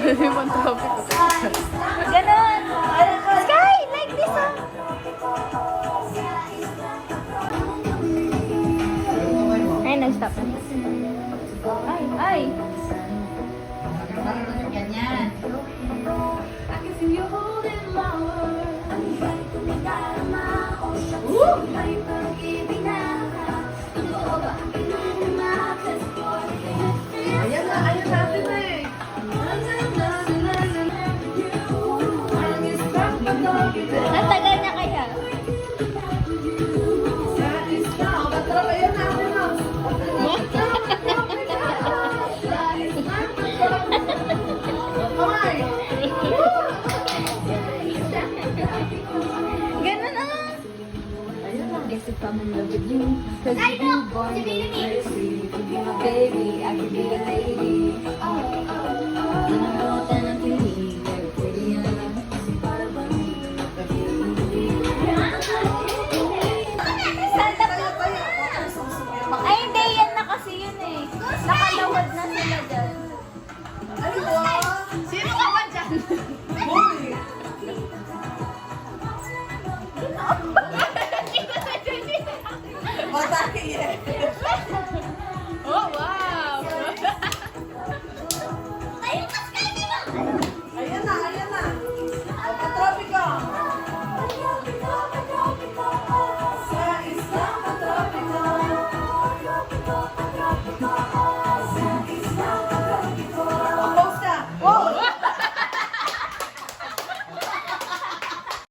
Ibang topic. Ganon. Sky, like this ah. Ay, nag-stop na. Ay, ay. Ganyan. Ayan na, ayan natin na eh. Ang tagal niya kaya. Ayan natin na. Ganon ah. Guess if I'm in love with you, cause you were born in mercy. You be my baby, I can be a lady.